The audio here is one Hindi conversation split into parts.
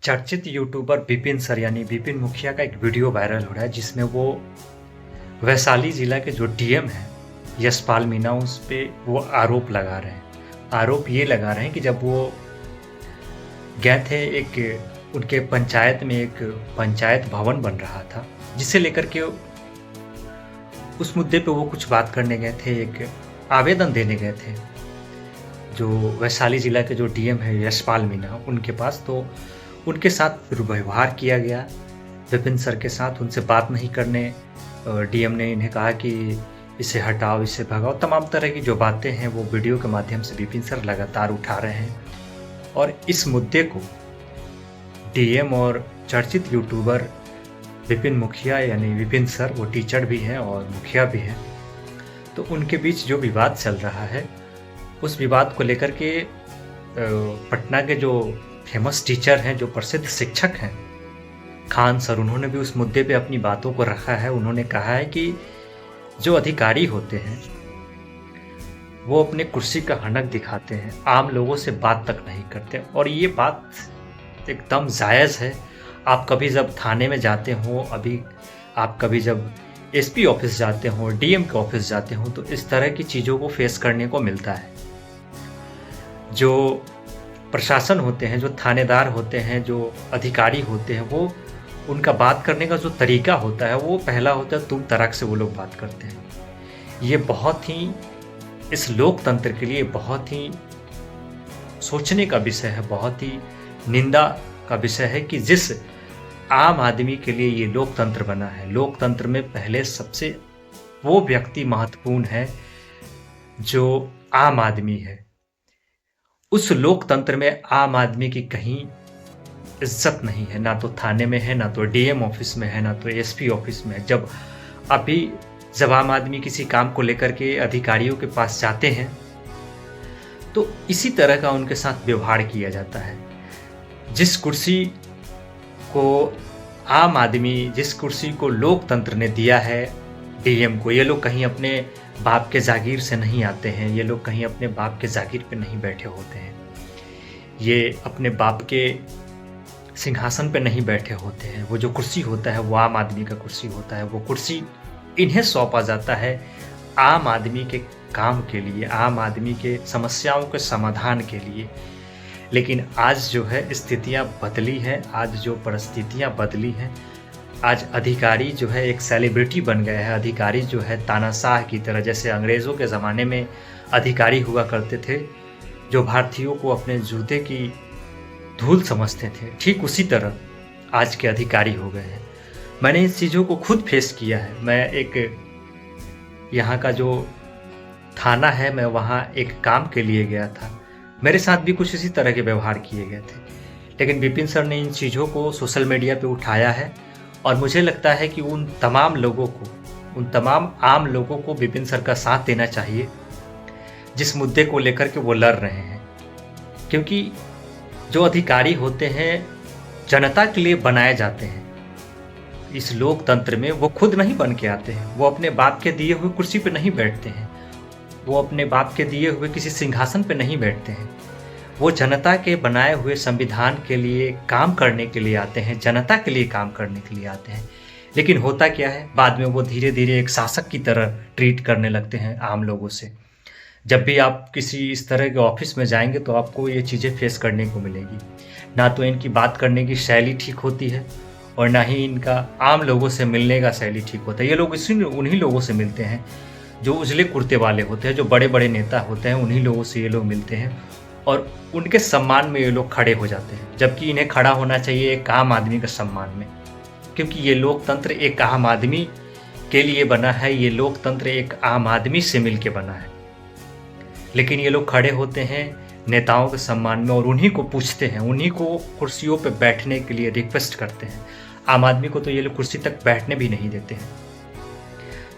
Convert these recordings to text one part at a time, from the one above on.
चर्चित यूट्यूबर विपिन सर यानी विपिन मुखिया का एक वीडियो वायरल हो रहा है जिसमें वो वैशाली जिला के जो डीएम हैं यशपाल मीणा उस पे वो आरोप लगा रहे हैं। आरोप ये लगा रहे हैं कि जब वो गए थे एक उनके पंचायत में एक पंचायत भवन बन रहा था जिसे लेकर के उस मुद्दे पे वो कुछ बात करने गए थे, एक आवेदन देने गए थे जो वैशाली जिला के जो डीएम है यशपाल मीणा उनके पास। तो उनके साथ दुर्व्यवहार किया गया विपिन सर के साथ, उनसे बात नहीं करने डीएम ने इन्हें कहा कि इसे हटाओ, इसे भगाओ, तमाम तरह की जो बातें हैं वो वीडियो के माध्यम से विपिन सर लगातार उठा रहे हैं। और इस मुद्दे को डीएम और चर्चित यूट्यूबर विपिन मुखिया यानी विपिन सर, वो टीचर भी हैं और मुखिया भी हैं, तो उनके बीच जो विवाद चल रहा है उस विवाद को लेकर के पटना के जो फेमस टीचर हैं, जो प्रसिद्ध शिक्षक हैं खान सर, उन्होंने भी उस मुद्दे पे अपनी बातों को रखा है। उन्होंने कहा है कि जो अधिकारी होते हैं वो अपने कुर्सी का हनक दिखाते हैं, आम लोगों से बात तक नहीं करते, और ये बात एकदम जायज़ है। आप कभी जब थाने में जाते हो, अभी आप कभी जब एसपी ऑफिस जाते हो, डीएम के ऑफिस जाते हो, तो इस तरह की चीज़ों को फेस करने को मिलता है। जो प्रशासन होते हैं, जो थानेदार होते हैं, जो अधिकारी होते हैं, वो उनका बात करने का जो तरीका होता है वो पहला होता है तुम तड़क से वो लोग बात करते हैं। ये बहुत ही इस लोकतंत्र के लिए बहुत ही सोचने का विषय है, बहुत ही निंदा का विषय है कि जिस आम आदमी के लिए ये लोकतंत्र बना है, लोकतंत्र में पहले सबसे वो व्यक्ति महत्वपूर्ण है जो आम आदमी है। उस लोकतंत्र में आम आदमी की कहीं इज्जत नहीं है, ना तो थाने में है, ना तो डीएम ऑफिस में है, ना तो एसपी ऑफिस में है। जब आम आदमी किसी काम को लेकर के अधिकारियों के पास जाते हैं तो इसी तरह का उनके साथ व्यवहार किया जाता है। जिस कुर्सी को लोकतंत्र ने दिया है डीएम को, ये लोग कहीं अपने बाप के जागीर से नहीं आते हैं, ये लोग कहीं अपने बाप के जागीर पे नहीं बैठे होते हैं, ये अपने बाप के सिंहासन पे नहीं बैठे होते हैं। वो जो कुर्सी होता है वो आम आदमी का कुर्सी होता है, वो कुर्सी इन्हें सौंपा जाता है आम आदमी के काम के लिए, आम आदमी के समस्याओं के समाधान के लिए। लेकिन आज जो है स्थितियां बदली हैं, आज जो परिस्थितियां बदली हैं, आज अधिकारी जो है एक सेलिब्रिटी बन गए हैं। अधिकारी जो है तानाशाह की तरह, जैसे अंग्रेज़ों के ज़माने में अधिकारी हुआ करते थे जो भारतीयों को अपने जूते की धूल समझते थे, ठीक उसी तरह आज के अधिकारी हो गए हैं। मैंने इस चीज़ों को खुद फेस किया है। मैं एक यहाँ का जो थाना है, मैं वहाँ एक काम के लिए गया था, मेरे साथ भी कुछ इसी तरह के व्यवहार किए गए थे। लेकिन विपिन सर ने इन चीज़ों को सोशल मीडिया पे उठाया है और मुझे लगता है कि उन तमाम आम लोगों को विपिन सर का साथ देना चाहिए जिस मुद्दे को लेकर के वो लड़ रहे हैं। क्योंकि जो अधिकारी होते हैं जनता के लिए बनाए जाते हैं। इस लोकतंत्र में वो खुद नहीं बन के आते हैं, वो अपने बाप के दिए हुए कुर्सी पे नहीं बैठते हैं, वो अपने बाप के दिए हुए किसी सिंहासन पे नहीं बैठते हैं। वो जनता के बनाए हुए संविधान के लिए काम करने के लिए आते हैं, जनता के लिए काम करने के लिए आते हैं। लेकिन होता क्या है, बाद में वो धीरे धीरे एक शासक की तरह ट्रीट करने लगते हैं आम लोगों से। जब भी आप किसी इस तरह के ऑफिस में जाएंगे तो आपको ये चीज़ें फेस करने को मिलेगी। ना तो इनकी बात करने की शैली ठीक होती है और ना ही इनका आम लोगों से मिलने का शैली ठीक होता है। ये लोग उन्हीं लोगों से मिलते हैं जो उजले कुर्ते वाले होते हैं, जो बड़े बड़े नेता होते हैं, उन्हीं लोगों से ये लोग मिलते हैं और उनके सम्मान में ये लोग खड़े हो जाते हैं, जबकि इन्हें खड़ा होना चाहिए एक आम आदमी के सम्मान में। क्योंकि ये लोकतंत्र एक आम आदमी के लिए बना है, ये लोकतंत्र एक आम आदमी से मिल के बना है। लेकिन ये लोग खड़े होते हैं नेताओं के सम्मान में और उन्हीं को पूछते हैं, उन्हीं को कुर्सियों पर बैठने के लिए रिक्वेस्ट करते हैं। आम आदमी को तो ये लोग कुर्सी तक बैठने भी नहीं देते हैं।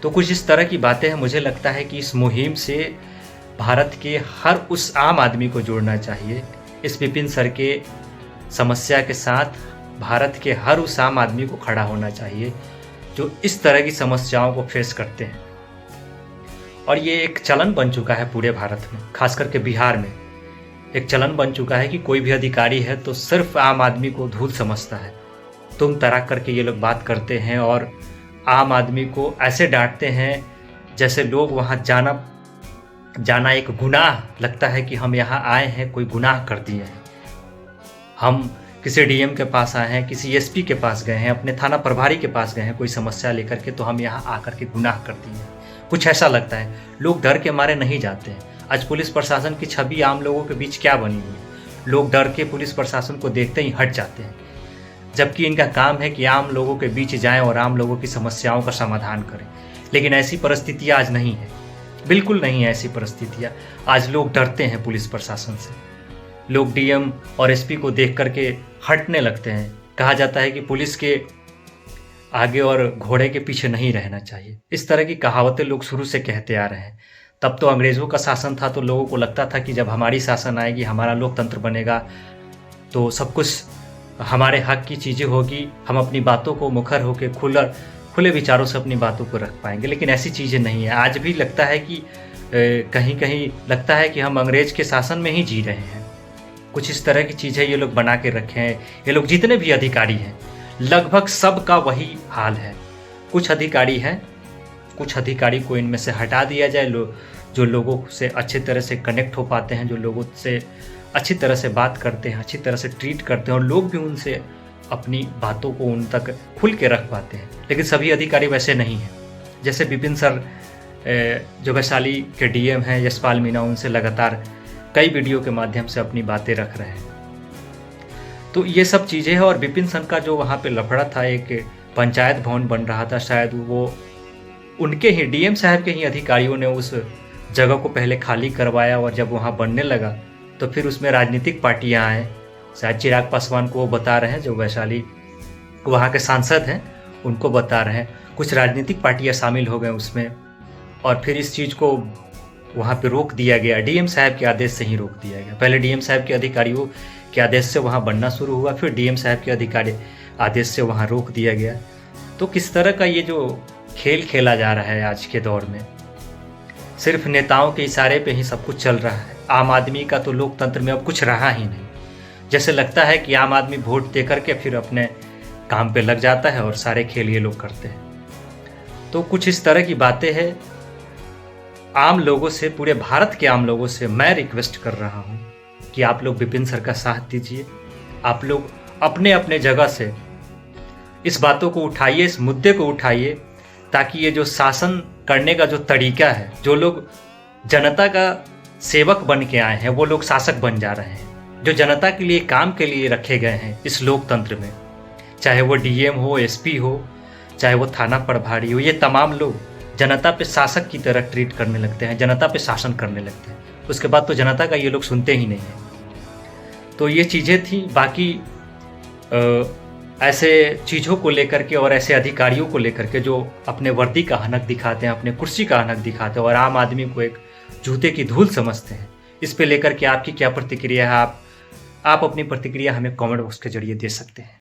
तो कुछ इस तरह की बातें हैं। मुझे लगता है कि इस मुहिम से भारत के हर उस आम आदमी को जोड़ना चाहिए। इस विपिन सर के समस्या के साथ भारत के हर उस आम आदमी को खड़ा होना चाहिए जो इस तरह की समस्याओं को फेस करते हैं। और ये एक चलन बन चुका है पूरे भारत में, खास करके बिहार में। एक चलन बन चुका है कि कोई भी अधिकारी है तो सिर्फ आम आदमी को धूल समझता है। तुम तराक करके ये लोग बात करते हैं और आम आदमी को ऐसे डांटते हैं जैसे लोग वहाँ जाना एक गुनाह लगता है कि हम यहाँ आए हैं, कोई गुनाह कर दिए हैं। हम किसी डीएम के पास आए हैं, किसी एसपी के पास गए हैं, अपने थाना प्रभारी के पास गए हैं कोई समस्या लेकर के, तो हम यहाँ आकर के गुनाह कर दिए हैं, कुछ ऐसा लगता है। लोग डर के मारे नहीं जाते हैं। आज पुलिस प्रशासन की छवि आम लोगों के बीच क्या बनी हुई है, लोग डर के पुलिस प्रशासन को देखते ही हट जाते हैं, जबकि इनका काम है कि आम लोगों के बीच जाएं और आम लोगों की समस्याओं का समाधान करें। लेकिन ऐसी परिस्थितियाँ आज नहीं है, बिल्कुल नहीं है ऐसी परिस्थितियाँ। आज लोग डरते हैं पुलिस प्रशासन से, लोग डीएम और एसपी को देख करके हटने लगते हैं। कहा जाता है कि पुलिस के आगे और घोड़े के पीछे नहीं रहना चाहिए। इस तरह की कहावतें लोग शुरू से कहते आ रहे हैं। तब तो अंग्रेज़ों का शासन था तो लोगों को लगता था कि जब हमारी शासन आएगी, हमारा लोकतंत्र बनेगा, तो सब कुछ हमारे हक की चीज़ें होगी, हम अपनी बातों को मुखर होकर खुले विचारों से अपनी बातों को रख पाएंगे। लेकिन ऐसी चीज़ें नहीं है। आज भी लगता है कि कहीं कहीं लगता है कि हम अंग्रेज़ के शासन में ही जी रहे हैं। कुछ इस तरह की चीज़ें ये लोग बना के रखे हैं। ये लोग जितने भी अधिकारी हैं लगभग सब का वही हाल है। कुछ अधिकारी हैं, कुछ अधिकारी को इनमें से हटा दिया जाए, जो लोगों से अच्छी तरह से कनेक्ट हो पाते हैं, जो लोगों से अच्छी तरह से बात करते हैं, अच्छी तरह से ट्रीट करते हैं और लोग भी उनसे अपनी बातों को उन तक खुल के रख पाते हैं। लेकिन सभी अधिकारी वैसे नहीं हैं। जैसे विपिन सर जो वैशाली के डीएम हैं यशपाल मीणा, उनसे लगातार कई वीडियो के माध्यम से अपनी बातें रख रहे हैं। तो ये सब चीज़ें हैं। और विपिन सर का जो वहाँ पे लफड़ा था, एक पंचायत भवन बन रहा था, शायद वो उनके ही डीएम साहब के ही अधिकारियों ने उस जगह को पहले खाली करवाया और जब वहाँ बनने लगा तो फिर उसमें राजनीतिक पार्टियाँ आए। शायद चिराग पासवान को वो बता रहे हैं, जो वैशाली वहाँ के सांसद हैं, उनको बता रहे हैं। कुछ राजनीतिक पार्टियाँ शामिल हो गए उसमें और फिर इस चीज़ को वहाँ पे रोक दिया गया। डीएम साहब के आदेश से ही रोक दिया गया। पहले डीएम साहब के अधिकारियों के आदेश से वहाँ बनना शुरू हुआ, फिर डीएम साहब के अधिकारी आदेश से वहाँ रोक दिया गया। तो किस तरह का ये जो खेल खेला जा रहा है आज के दौर में, सिर्फ नेताओं के इशारे पे ही सब कुछ चल रहा है। आम आदमी का तो लोकतंत्र में अब कुछ रहा ही नहीं। जैसे लगता है कि आम आदमी वोट दे करके फिर अपने काम पे लग जाता है और सारे खेल ये लोग करते हैं। तो कुछ इस तरह की बातें हैं। आम लोगों से, पूरे भारत के आम लोगों से मैं रिक्वेस्ट कर रहा हूँ कि आप लोग विपिन सर का साथ दीजिए। आप लोग अपने अपने जगह से इस बातों को उठाइए, इस मुद्दे को उठाइए, ताकि ये जो शासन करने का जो तरीका है, जो लोग जनता का सेवक बन के आए हैं वो लोग शासक बन जा रहे हैं। जो जनता के लिए, काम के लिए रखे गए हैं इस लोकतंत्र में, चाहे वो डीएम हो, एसपी हो, चाहे वो थाना प्रभारी हो, ये तमाम लोग जनता पे शासक की तरह ट्रीट करने लगते हैं, जनता पे शासन करने लगते हैं। उसके बाद तो जनता का ये लोग सुनते ही नहीं हैं। तो ये चीज़ें थी। बाकी ऐसे चीज़ों को लेकर के और ऐसे अधिकारियों को लेकर के जो अपने वर्दी का हनक दिखाते हैं, अपने कुर्सी का हनक दिखाते हैं और आम आदमी को एक जूते की धूल समझते हैं, इस पे लेकर के आपकी क्या प्रतिक्रिया है? आप अपनी प्रतिक्रिया हमें कमेंट बॉक्स के जरिए दे सकते हैं।